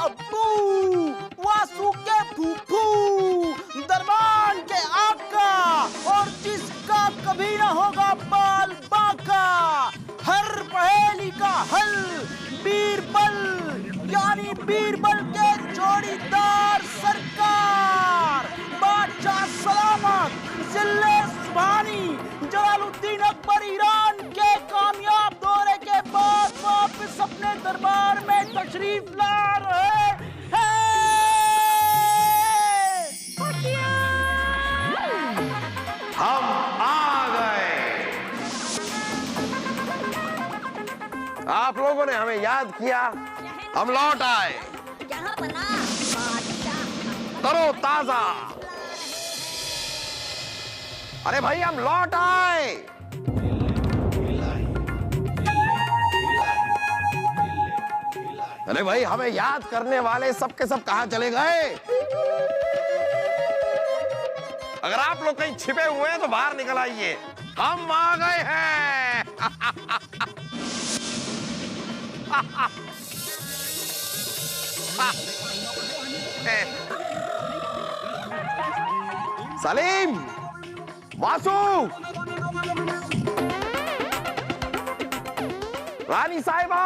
अब्बू, वासु के फूफू, दरबान के आका और जिसका कभी ना होगा बाल बाका, हर पहेली का हल बीरबल, यानी बीरबल के जोड़ीदार सरकार। बादशाह सलामत, जिले सुभानी, जलालुद्दीन अकबर ईरान के कामयाब दौरे के बाद वापस अपने दरबार में तशरीफ ला रहे हैं। हम आ गए। आप लोगों ने हमें याद किया, हम लौट आए तरो ताजा। अरे भाई हम लौट आए। अरे भाई हमें याद करने वाले सब के सब कहां चले गए? अगर आप लोग कहीं छिपे हुए हैं तो बाहर निकल आइए, हम आ गए हैं। सलीम, वासु, रानी साहिबा,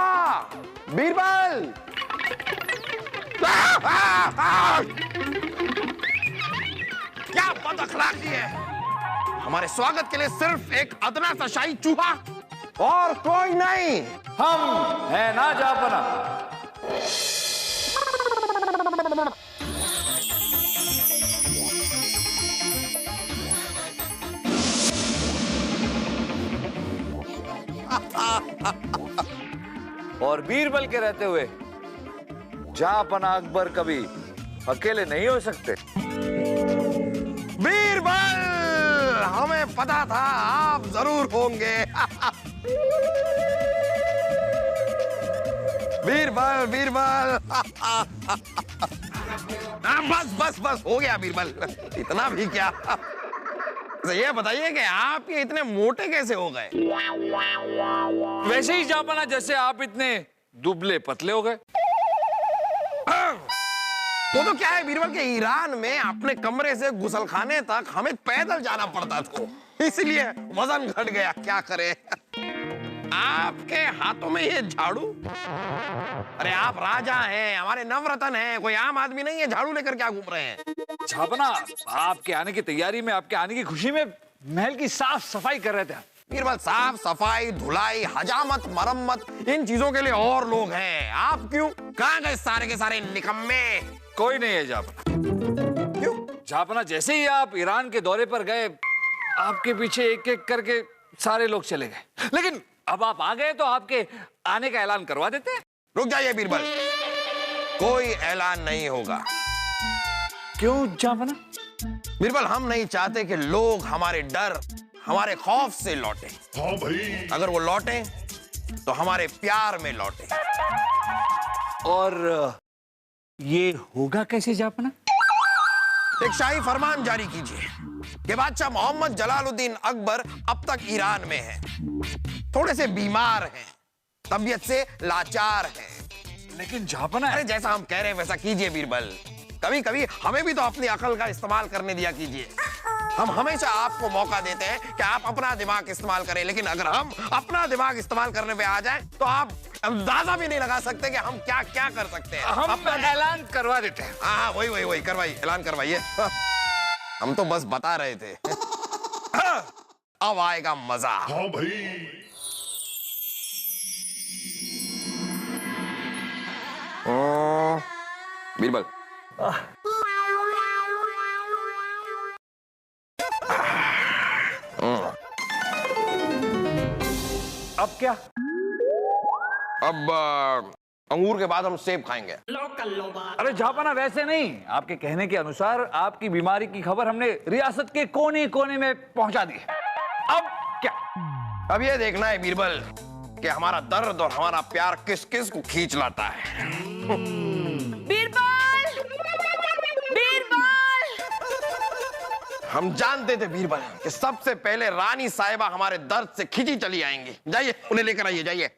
बीरबल, क्या बदअखलाकी है। हमारे स्वागत के लिए सिर्फ एक अदना सा शाही चूहा और कोई नहीं। हम है ना जापना। और बीरबल के रहते हुए जापना अकबर कभी अकेले नहीं हो सकते। बीरबल, हमें पता था आप जरूर होंगे। बीरबल, बीरबल। बस बस बस हो गया बीरबल, इतना भी क्या। ये बताइए कि आप ये इतने मोटे कैसे हो गए? वैसे ही जापना जैसे आप इतने दुबले पतले हो गए। तो क्या है बीरबल के ईरान में अपने कमरे से गुसलखाने तक हमें पैदल जाना पड़ता था, इसलिए वजन घट गया। क्या करे। आपके हाथों में ये झाड़ू? अरे आप राजा हैं, हमारे नवरत्न हैं, कोई आम आदमी नहीं है। झाड़ू लेकर क्या घूम रहे हैं? जापना, आपके आने की तैयारी में, आपके आने की खुशी में महल की साफ सफाई कर रहे थे। बीरबल, साफ सफाई, धुलाई, हजामत, मरम्मत, इन चीजों के लिए और लोग हैं। आप क्यों? कहां गए सारे के सारे निकम्मे? कोई नहीं है जापना। क्यों? जापना, जैसे ही आप ईरान के दौरे पर गए, आपके पीछे एक एक करके सारे लोग चले गए। लेकिन अब आप आ गए तो आपके आने का ऐलान करवा देते हैं। रुक जाइए बीरबल, कोई ऐलान नहीं होगा। क्यों जापना? बीरबल, हम नहीं चाहते कि लोग हमारे डर, हमारे खौफ से लौटे। हाँ भाई। अगर वो लौटे तो हमारे प्यार में लौटे। और ये होगा कैसे जापना? एक शाही फरमान जारी कीजिए कि बादशाह मोहम्मद जलालुद्दीन अकबर अब तक ईरान में हैं, थोड़े से बीमार हैं, तबीयत से लाचार हैं। लेकिन जापना, अरे जैसा हम कह रहे हैं वैसा कीजिए बीरबल। कभी कभी हमें भी तो अपनी अकल का इस्तेमाल करने दिया कीजिए। हम हमेशा आपको मौका देते हैं कि आप अपना दिमाग इस्तेमाल करें, लेकिन अगर हम अपना दिमाग इस्तेमाल करने पे आ जाएं तो आप अंदाजा भी नहीं लगा सकते कि हम क्या क्या कर सकते हैं। हम ऐलान करवा देते हैं। हाँ, वही करवाइए, ऐलान करवाइए। हम तो बस बता रहे थे। अब आएगा मजा। हाँ भाई। बीरबल, अब क्या? अब अंगूर के बाद हम सेब खाएंगे। अरे जापना, वैसे नहीं। आपके कहने के अनुसार आपकी बीमारी की खबर हमने रियासत के कोने कोने में पहुंचा दी है। अब क्या? अब ये देखना है बीरबल कि हमारा दर्द और हमारा प्यार किस किस को खींच लाता है। बीरबल! बीरबल! हम जानते थे बीरबल कि सबसे पहले रानी साहिबा हमारे दर्द से खिंची चली आएंगी। जाइए, उन्हें लेकर आइए, जाइए।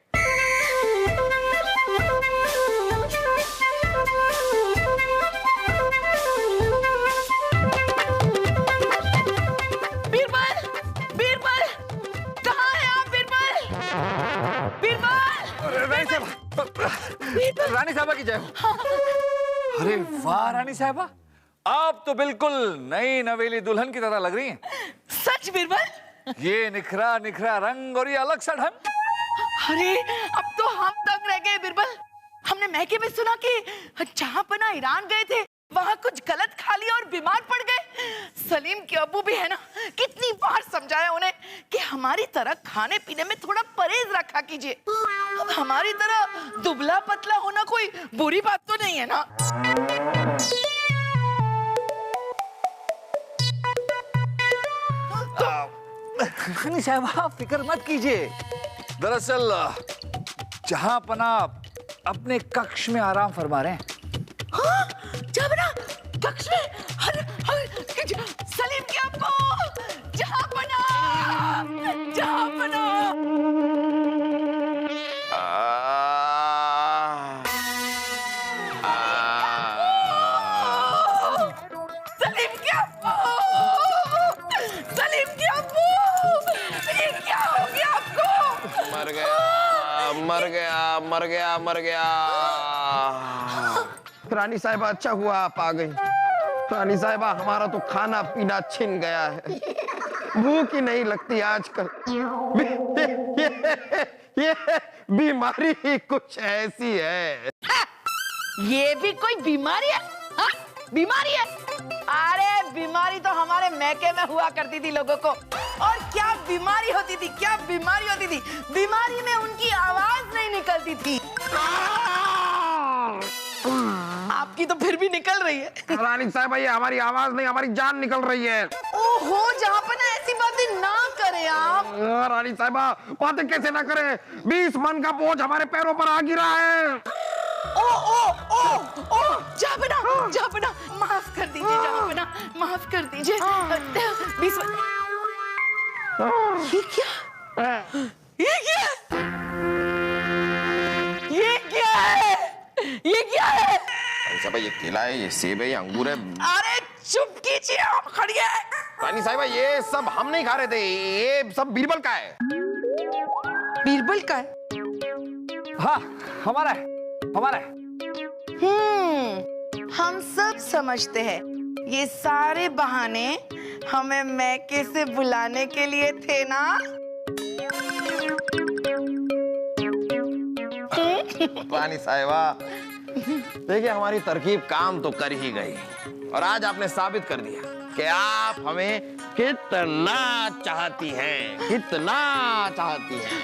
जय हो। अरे वाह रानी साहबा, आप तो बिल्कुल नई नवेली दुल्हन की तरह लग रही हैं। सच बीरबल? ये निखरा निखरा रंग और ये अलग सा ढंग। अरे अब तो हम दंग रह गए बीरबल। हमने मैके में सुना कि जहांपना ईरान गए थे, वहां कुछ गलत खा लिया और बीमार पड़ गए। सलीम के अब्बू भी है ना, कितनी बार समझाया उन्हें कि हमारी तरह खाने पीने में थोड़ा परहेज रखा कीजिए। अब हमारी तरह दुबला पतला होना कोई बुरी बात तो नहीं है ना। रानी साहबा फिक्र मत कीजिए। दरअसल जहांपना अपने कक्ष में आराम फरमा रहे हैं। हाँ, जहांपना कक्ष में। सलीम के अब्बू, जहांपना, जहांपना। सलीम के अब्बू, सलीम के अब्बू, ये क्या हो गया आपको? मर गया, मर गया, मर गया, मर गया। रानी साहिबा अच्छा हुआ आप आ गई। रानी साहिबा हमारा तो खाना पीना छिन गया है, भूख ही नहीं लगती आजकल। ये बीमारी ही कुछ ऐसी है। ये भी कोई बीमारी है? हाँ? बीमारी है? अरे बीमारी तो हमारे मैके में हुआ करती थी लोगों को। और क्या बीमारी होती थी, क्या बीमारी होती थी। बीमारी में उनकी आवाज नहीं निकलती थी। आपकी तो फिर भी निकल रही है। रानी साहिबा ये हमारी आवाज नहीं, हमारी जान निकल रही है। ओहो, जहांपना ऐसी बातें ना करें आप। रानी साहिबा बातें कैसे ना करें, 20 मन का बोझ हमारे पैरों पर आ गिरा है। ओ ओ ओ ओ जहांपना, जहांपना माफ कर दीजिए, जहांपना माफ कर दीजिए। 20 ये क्या, ये क्या, ये क्या है, ये क्या है? साहिबा ये केला है, ये सेब है, ये अंगूर है। अरे चुप कीजिए आप, खड़िए। रानी साहिबा ये सब हम नहीं खा रहे थे, ये सब बीरबल का है। बीरबल का है? हाँ हमारा है, हमारा है। हम सब समझते हैं ये सारे बहाने हमें मैके से बुलाने के लिए थे ना। रानी साहिबा देखिए हमारी तरकीब काम तो कर ही गई, और आज आपने साबित कर दिया कि आप हमें कितना चाहती हैं, कितना चाहती हैं।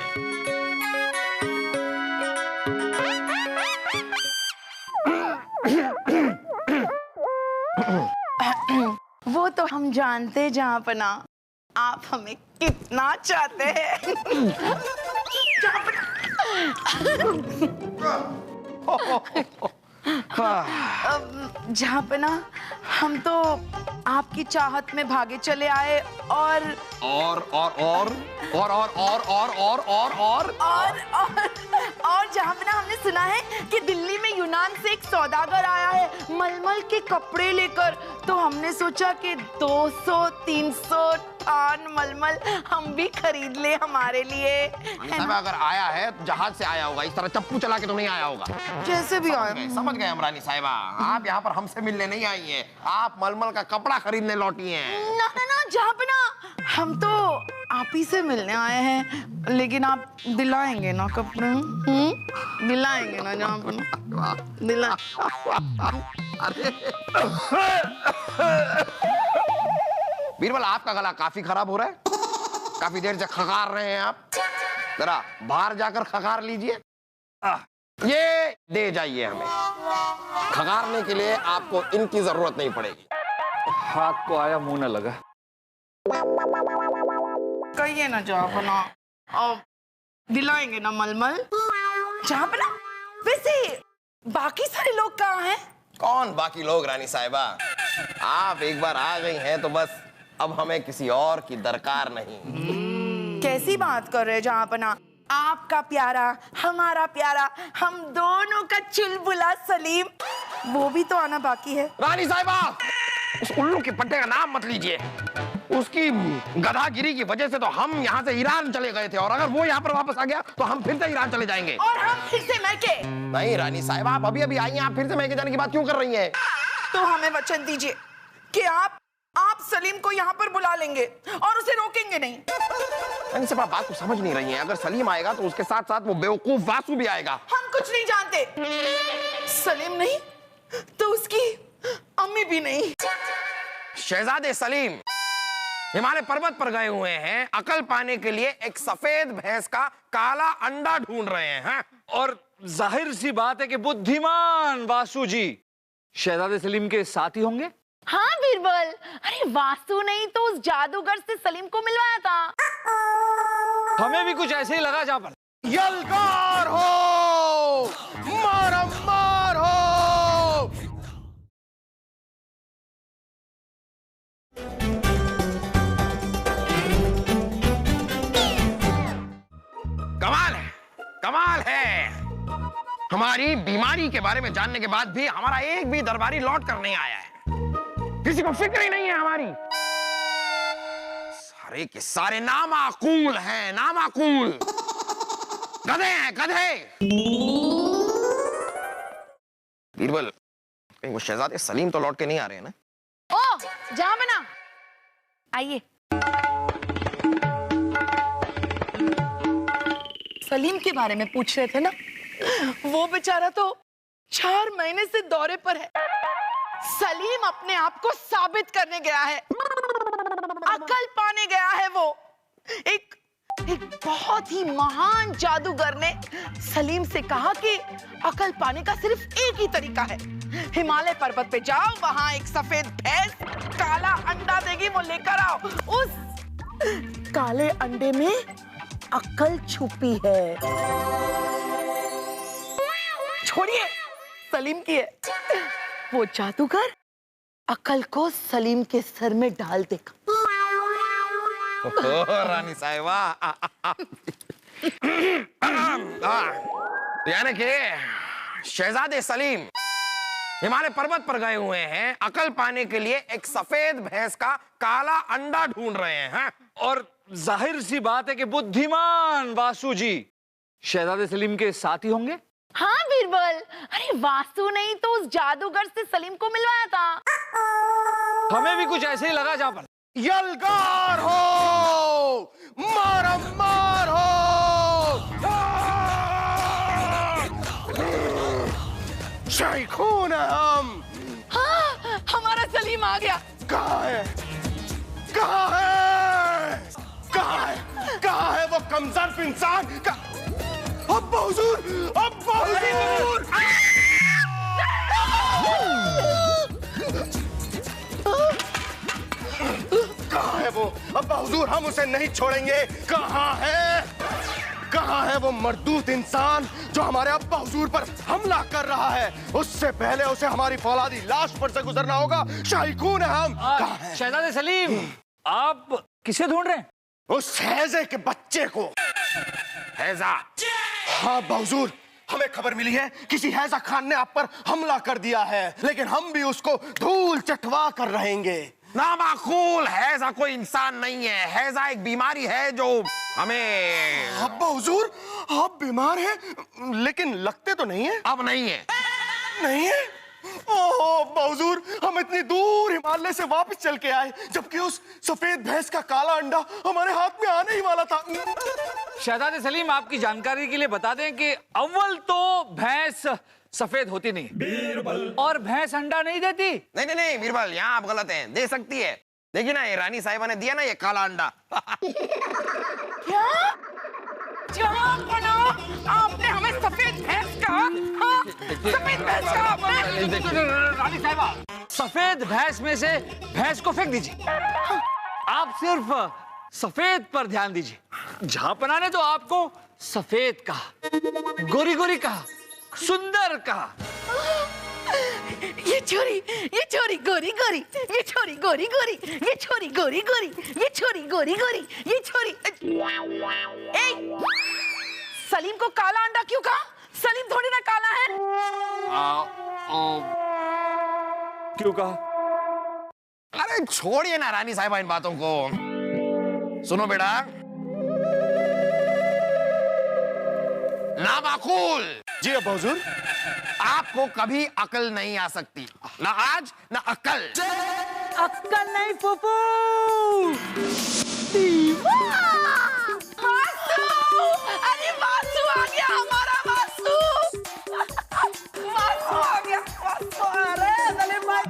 वो तो हम जानते जहांपना, आप हमें कितना चाहते हैं। जहांपना हम तो आपकी चाहत में भागे चले आए और जहांपना हमने सुना है कि दिल्ली में यूनान से एक सौदागर आया है मलमल के कपड़े लेकर, तो हमने सोचा कि 200-300 थान मलमल हम भी खरीद ले हमारे लिए। अगर आया है तो जहाज से आया होगा, इस तरह चप्पू चला के तो नहीं आया होगा। जैसे भी आया। समझ गए हम रानी साहिबा, आप यहाँ पर हमसे मिलने नहीं आई हैं, आप मलमल का कपड़ा खरीदने लौटी हैं। ना ना ना जहांपना, हम तो आप ही से मिलने आए हैं, लेकिन आप दिलाएंगे ना कपड़े? दिलाएंगे ना जहांपना? दिला। बीरबल आपका गला काफी खराब हो रहा है, काफी देर से खकार रहे हैं आप, जरा बाहर जाकर खकार लीजिए। ये दे जाइए हमें, खकारने के लिए आपको इनकी जरूरत नहीं पड़ेगी। हाथ को आया मुंह न लगा। कहिए ना जहांपना, और दिलाएंगे ना मलमल? जहांपना वैसे बाकी सारे लोग कहाँ हैं? कौन बाकी लोग रानी साहिबा, आप एक बार आ गई हैं तो बस अब हमें किसी और की दरकार नहीं। कैसी बात कर रहे हैं जहांपना? आपका प्यारा, हमारा प्यारा, हम दोनों का चुलबुला सलीम, वो भी तो आना बाकी है। रानी साहिबा उस उल्लू के पट्टे का नाम मत लीजिए। उसकी गधागिरी की वजह से तो हम यहाँ से ईरान चले गए थे, और अगर वो यहाँ पर वापस आ गया तो हम फिर से ईरान चले जाएंगे। और हम फिर से मैके। नहीं रानी साहिबा, आप अभी अभी आई हैं, आप फिर से मैके जाने की बात क्यों कर रही हैं? तो हमें वचन दीजिए कि आप सलीम को यहाँ पर बुला लेंगे और उसे रोकेंगे नहीं। रानी साहिबा, आप बात को समझ नहीं रही हैं। अगर सलीम आएगा तो उसके साथ साथ वो बेवकूफ वासु भी आएगा। हम कुछ नहीं जानते। सलीम नहीं तो उसकी अम्मी भी नहीं। शहजादे सलीम हिमालय पर्वत पर गए हुए हैं, अकल पाने के लिए एक सफेद भैंस का काला अंडा ढूंढ रहे हैं। और जाहिर सी बात है कि बुद्धिमान वासु जी शहजादे सलीम के साथी होंगे। हाँ बीरबल, अरे वासु नहीं तो उस जादूगर से सलीम को मिलवाया था। हमें भी कुछ ऐसे ही लगा जापन। यलगार हो, मारम मार हो। कमाल है, कमाल है। हमारी बीमारी के बारे में जानने के बाद भी हमारा एक भी दरबारी लौट कर नहीं आया है। किसी को फिक्र ही नहीं है हमारी। सारे के सारे नामाकूल हैं, नामाकूल गधे हैं, गधे। बीरबल, कहीं वो शहजादे सलीम तो लौट के नहीं आ रहे हैं ना? ओ जहां बना, आइए। सलीम के बारे में पूछ रहे थे ना, वो बेचारा तो 4 महीने से दौरे पर है। सलीम अपने आप को साबित करने गया है, अकल पाने गया है। वो एक बहुत ही महान जादूगर ने सलीम से कहा कि अकल पाने का सिर्फ एक ही तरीका है, हिमालय पर्वत पे जाओ, वहां एक सफेद भैंस काला अंडा देगी, वो लेकर आओ। उस काले अंडे में अकल छुपी है। छोड़िए सलीम की है, वो जादूगर अकल को सलीम के सर में डाल देगा। रानी साहिबा, यानी कि शहजादे सलीम हिमालय पर्वत पर गए हुए हैं, अकल पाने के लिए एक सफेद भैंस का काला अंडा ढूंढ रहे हैं। और जाहिर सी बात है कि बुद्धिमान वासु जी शहजादे सलीम के साथी होंगे। हाँ बीरबल, अरे वासु नहीं तो उस जादूगर से सलीम को मिलवाया था। हमें भी कुछ ऐसे ही लगा जापन। यलगार हो, मारम मार हो। शाइखून हम। हाँ, हमारा सलीम आ गया। कहाँ है? कहाँ है? कहाँ है? कहाँ है वो कमजोर इंसान? अब्बा हुजूर, अब्बा हुजूर! कहाँ है वो? अब्बा हुजूर, हम उसे नहीं छोड़ेंगे। कहाँ है? कहाँ है वो मर्दूद इंसान जो हमारे अब्बा हुजूर पर हमला कर रहा है? उससे पहले उसे हमारी फौलादी लाश पर से गुजरना होगा। शाइखून है हम। कहाँ है? शहजादे सलीम, आप किसे ढूंढ रहे हैं? उस हैजे के बच्चे को। हैजा? हाँ हुजूर, हमें खबर मिली है किसी हैजा खान ने आप पर हमला कर दिया है, लेकिन हम भी उसको धूल चटवा कर रहेंगे। नामाकूल, हैजा कोई इंसान नहीं है। हैजा एक बीमारी है जो हमें। अब्बा हुजूर, आप बीमार हैं, लेकिन लगते तो नहीं है। अब नहीं है। नहीं है? ओह अब्बा हुजूर, हम इतनी दूर हिमालय से वापस चल के आए, जबकि उस सफेद भैंस का काला अंडा हमारे हाथ में आने ही वाला था। शहजादे सलीम, आपकी जानकारी के लिए बता दें कि अव्वल तो भैंस सफेद होती नहीं बीरबल, और भैंस अंडा नहीं देती। नहीं नहीं नहीं बीरबल, यहाँ आप गलत हैं। दे सकती है। देखिए ना, ये रानी साहिबा ने दिया ना ये काला अंडा। क्या? जहाँ बना आपने हमें सफेद भैंस का, हाँ, सफेद भैंस का आपने। रानी साहिबा, सफेद भैंस में से भैंस को फेंक दीजिए। आप सिर्फ सफेद पर ध्यान दीजिए। जहां बनाने तो आपको सफेद कहा, गोरी गोरी कहा, सुंदर कहा। ये छोरी गोरी गोरी, ये छोरी गोरी गोरी, ये छोरी गोरी गोरी, ये छोरी गोरी गोरी, ये छोरी। ए, सलीम को काला अंडा क्यों कहा? सलीम थोड़ी ना काला है। क्यों कहा? अरे छोड़िए ना रानी साहिबा इन बातों को। सुनो बेटा, ना माकूल। जी अब्बा हुजूर। आपको कभी अकल नहीं आ सकती, ना आज ना अकल। अक्कल नहीं फूफू। अरे वासु आ गया, हमारा वासु। वासु आ गया, वासु। अरे सलीम भाई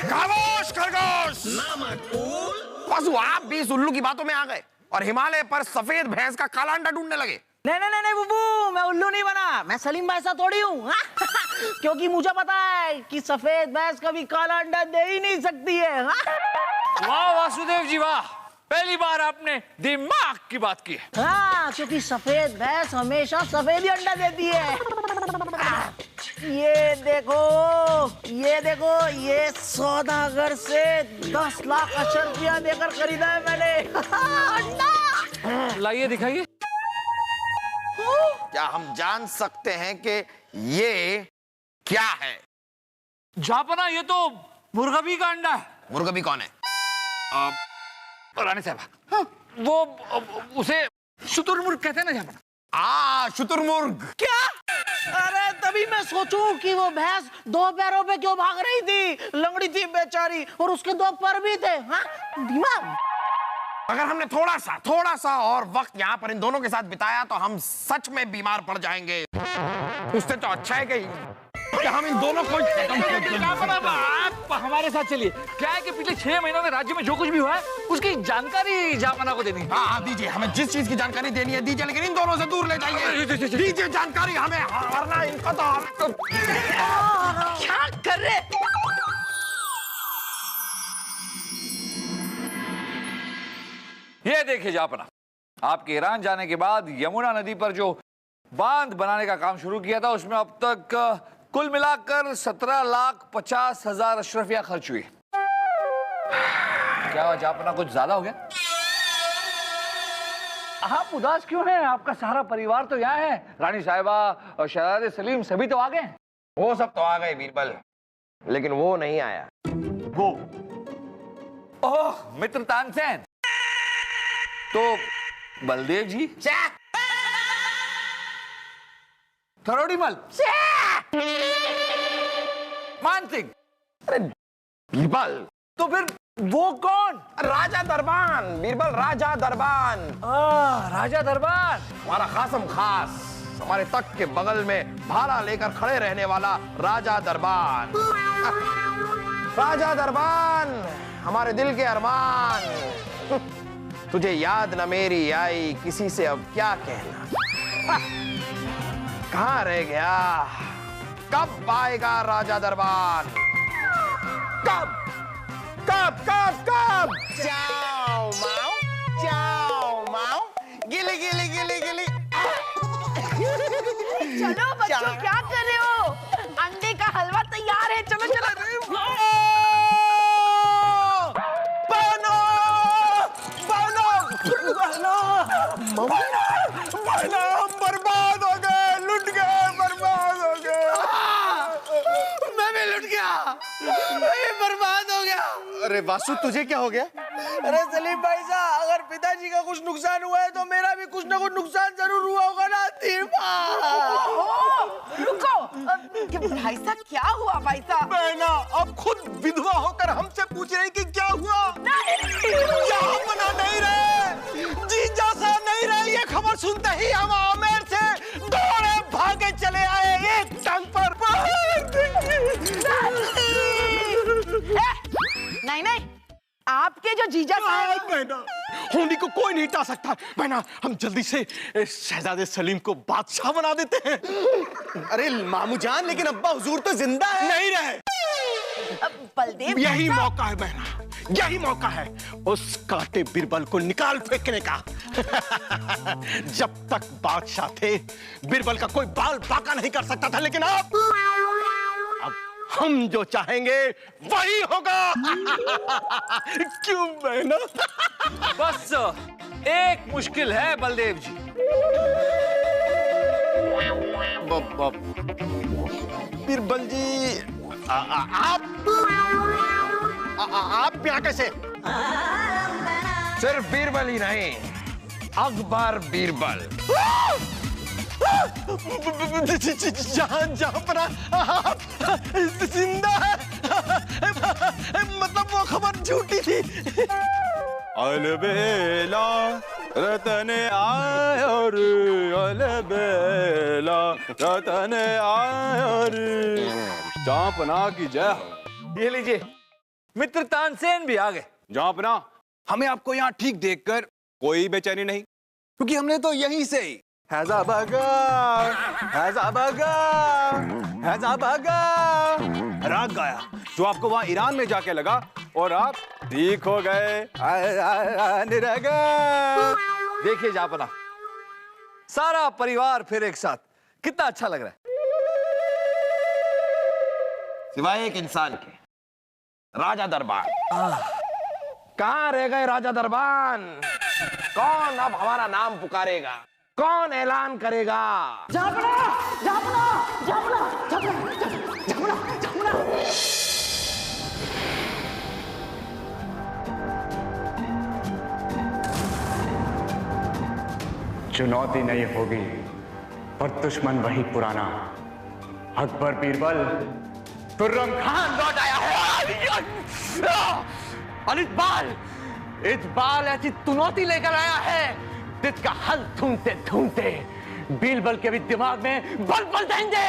खामोश खरगोश। वासु, आप भी इस उल्लू की बातों में आ गए और हिमालय पर सफेद भैंस का काला अंडा ढूंढने लगे। नहीं बुबू, मैं उल्लू नहीं बना। मैं सलीम भाई सा थोड़ी हूँ। क्योंकि मुझे पता है कि सफेद भैंस कभी काला अंडा दे ही नहीं सकती है। वाह वासुदेव जी वाह, पहली बार आपने दिमाग की बात की है। हाँ, क्योंकि सफेद भैंस हमेशा सफेद ही अंडा देती है। ये देखो, ये सौदागर से 10 लाख अशर रुपया देकर खरीदा है मैंने। अंडा। लाइए दिखाइए। क्या हम जान सकते हैं कि ये क्या है? जापना, ये तो मुर्गबी का अंडा है। मुर्गबी कौन है? रानी साहब, वो उसे शुतुरमुर्ग कहते हैं ना जापना। शुतुरमुर्ग। क्या? अरे तभी मैं सोचूं कि वो भैंस 2 पैरों पे क्यों भाग रही थी। लंगड़ी थी बेचारी और उसके 2 पर भी थे। हाँ, दिमाग। अगर हमने थोड़ा सा और वक्त यहाँ पर इन दोनों के साथ बिताया तो हम सच में बीमार पड़ जाएंगे। उससे तो अच्छा है कि हम इन दोनों को आप हमारे साथ चलिए। क्या है कि पिछले 6 महीनों में राज्य में जो कुछ भी हुआ है उसकी जानकारी जापना को देनी है। हाँ दीजिए, हमें जिस चीज की जानकारी देनी है दीजिए, लेकिन इन दोनों से दूर ले जाइए। दीजिए जानकारी हमें, वरना इनको तो क्या कर रहे? ये देखिए जापना, आपके ईरान जाने के बाद यमुना नदी पर जो बांध बनाने का काम शुरू किया था उसमें अब तक कुल मिलाकर 17,50,000 अशरफिया खर्च हुई। क्या जापना कुछ ज्यादा हो गया? आप उदास क्यों हैं? आपका सारा परिवार तो यहाँ है। रानी साहिबा और शहजादे सलीम सभी तो आ गए हैं। वो सब तो आ गए बीरबल, लेकिन वो नहीं आया। वो ओह, मित्र तानसेन। तो बलदेव जी, थरोड़ीमल, मान सिंह, बीरबल। तो फिर वो कौन? राजा दरबान। बीरबल, राजा दरबान। राजा दरबार। हमारा खासम खास, हमारे तख्त के बगल में भाला लेकर खड़े रहने वाला राजा दरबान। राजा दरबान, हमारे दिल के अरमान। तुझे याद न मेरी आई, किसी से अब क्या कहना। कहाँ रह गया? कब आएगा राजा दरबान? कब कब कब कब? जाओ माओ, गिली गिली गिली गिली। चलो बच्चों, क्या कर रहे हो? अंडे का हलवा तैयार है, चलो चलो। बर्बाद हो गए, लुट गए, बर्बाद हो गए। मैं भी लुट गया, मैं बर्बाद हो गया। अरे वासु, तुझे क्या हो गया? अरे सलीम भाई साहब, अगर पिताजी का कुछ नुकसान हुआ है तो मेरा भी कुछ ना कुछ नुकसान जरूर हुआ होगा ना। रुको, भाई साहब क्या हुआ? भाई साहब बहना अब खुद विधवा होकर हमसे पूछ रही कि क्या हुआ? यहाँ बना नहीं रहे, जीजा सा नहीं रहे। ये खबर सुनते ही हम आमेर से दौड़े भागे चले आए, एक टांग पर। नहीं, आपके जो जीजा साहब। बहना, होनी को कोई नहीं हटा सकता। बहना, हम जल्दी से शहजादे सलीम को बादशाह बना देते हैं। अरे मामू जान, लेकिन अब्बा हुजूर तो जिंदा है। नहीं रहे। बलदेव, यही मौका है बहना, यही मौका है उस कांटे बिरबल को निकाल फेंकने का। जब तक बादशाह थे बिरबल का कोई बाल बाका नहीं कर सकता था, लेकिन अब हम जो चाहेंगे वही होगा। क्यों बहना? बस एक मुश्किल है बलदेव जी। बीरबल जी आप यहाँ कैसे? सिर्फ बीरबल ही नहीं, अकबर बीरबल। जहां पर आप जिंदा है, मतलब वो खबर झूठी थी। अलबेला रतन आयर, अलबेला रतन आयर, जहांपना की जय हो। ये लीजिए, मित्र तानसेन भी आ गए। जहांपना, हमें आपको यहाँ ठीक देखकर कोई बेचैनी नहीं, क्योंकि हमने तो यहीं से ही हैजा भागा राग गाया, जो आपको वहां ईरान में जाके लगा और आप ठीक हो गए। देखिए जापना, सारा परिवार फिर एक साथ, कितना अच्छा लग रहा है। सिवाय एक इंसान के, राजा दरबार। कहाँ रह गए राजा दरबार? कौन अब हमारा नाम पुकारेगा? कौन ऐलान करेगा? जापना, जापना, जापना, जापना, जापना, जापना। चुनौती नहीं होगी, पर दुश्मन वही पुराना। अकबर बीरबल, खुर्रम खान लौट आया है। और इस बाल ऐसी चुनौती लेकर आया है जिसका हल ढूंढते ढूंढते बीरबल के भी दिमाग में बल बल देंगे।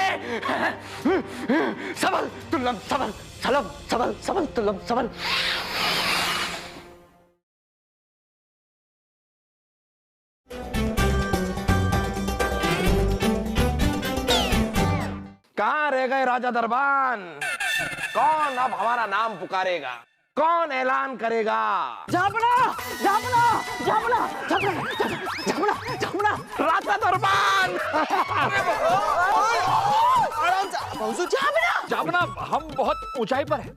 सबल तुल्लम सबल, सलम सबल, सबल तुल्लम सबल। कहाँ रह गए राजा दरबार? कौन अब हमारा नाम पुकारेगा? कौन ऐलान करेगा? जापना, जापना, जापना, जापना, जापना, जापना, राजा दरबार! जापना, हम बहुत ऊंचाई पर हैं।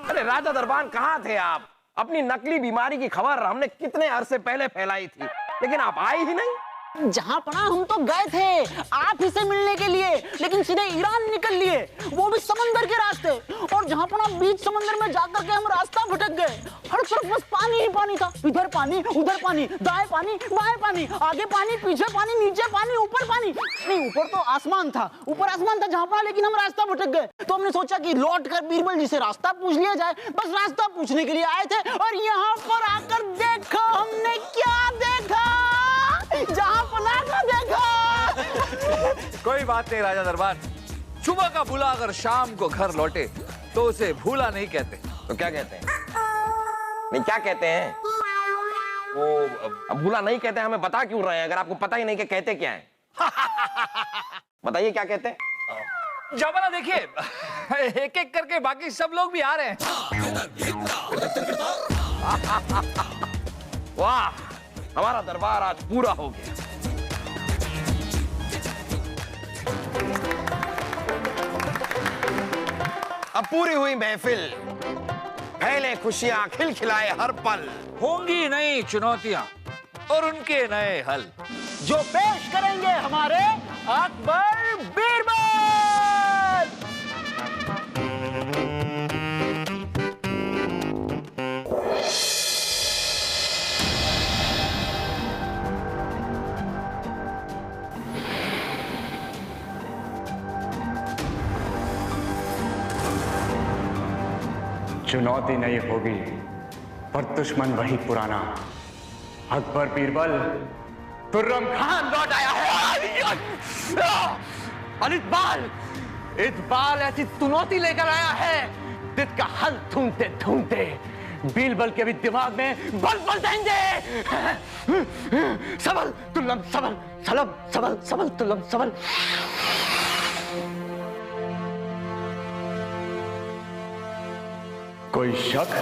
अरे राजा दरबार, कहाँ थे आप? अपनी नकली बीमारी की खबर हमने कितने अरसे पहले फैलाई थी, लेकिन आप आए ही नहीं। जहां पना हम तो गए थे आप ही से मिलने के लिए, लेकिन सीधे ईरान निकल लिए, वो भी समंदर के रास्ते। और जहां पना बीच समंदर में जाकर के हम रास्ता भटक गए। हर तरफ बस पानी ही पानी था, इधर पानी, उधर पानी, दाएं पानी, बाएं पानी, आगे पानी, पीछे पानी, नीचे पानी, ऊपर पानी। नहीं, ऊपर तो आसमान था, ऊपर आसमान था जहां पना, लेकिन हम रास्ता भटक गए। तो हमने सोचा कि लौट कर बीरबल जी से रास्ता पूछ लिया जाए। बस रास्ता पूछने के लिए आए थे, और यहाँ पर आकर देखो हमने क्या देखा। जहां पना का देखा। कोई बात नहीं राजा दरबार, सुबह का भूला अगर शाम को घर लौटे तो उसे भूला नहीं कहते। तो क्या कहते हैं? नहीं, क्या कहते हैं? वो अब भूला नहीं कहते, हमें बता क्यों रहे हैं अगर आपको पता ही नहीं कि कहते क्या है? बताइए क्या कहते हैं? जापना देखिए, एक एक करके बाकी सब लोग भी आ रहे हैं। वाह, हमारा दरबार आज पूरा हो गया। अब पूरी हुई महफिल, फैले खुशियां, खिलखिलाए हर पल। होंगी नई चुनौतियां और उनके नए हल, जो पेश करेंगे हमारे अकबर बीरबल। चुनौती नहीं होगी, पर दुश्मन वही पुराना। अकबर बीरबल, खुर्रम खान लौट आया है। और इस बाल ऐसी चुनौती लेकर आया है जिसका हल ढूंढते ढूंढते बीरबल के भी दिमाग में बल बल देंगे। सबल तुल्लम सबल, सलम सबल, सबल तुल्लम सबल। कोई शक?